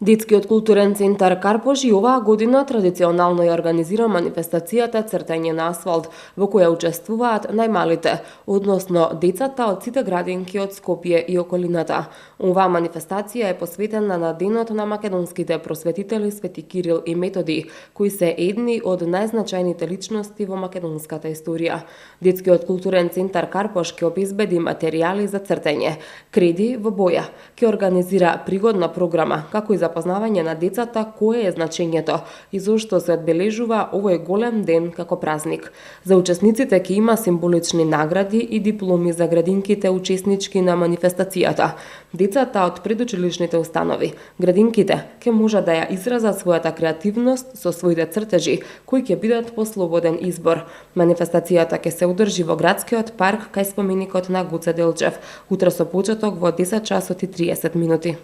Детскиот културен центар Карпош и оваа година традиционално ја организира манифестацијата Цртање на асфалт, во која учествуваат најмалите, односно децата од сите градинки од Скопје и околината. Оваа манифестација е посветена на денот на македонските просветители Свети Кирил и Методи, кои се едни од најзначајните личности во македонската историја. Детскиот културен центар Карпош ќе обезбеди материјали за цртање, креди во боја, ќе организира пригодна програма, како и запознавање на децата кое е значењето и зошто се одбележува овој голем ден како празник. За учесниците ќе има символични награди и дипломи за градинките учеснички на манифестацијата. Децата од предучилишните установи, градинките ќе можат да ја изразат својата креативност со своите цртежи, кои ќе бидат по слободен избор. Манифестацијата ќе се одржи во градскиот парк кај споменикот на Гоце Делчев, утре со почеток во 10 часот и 30 минути.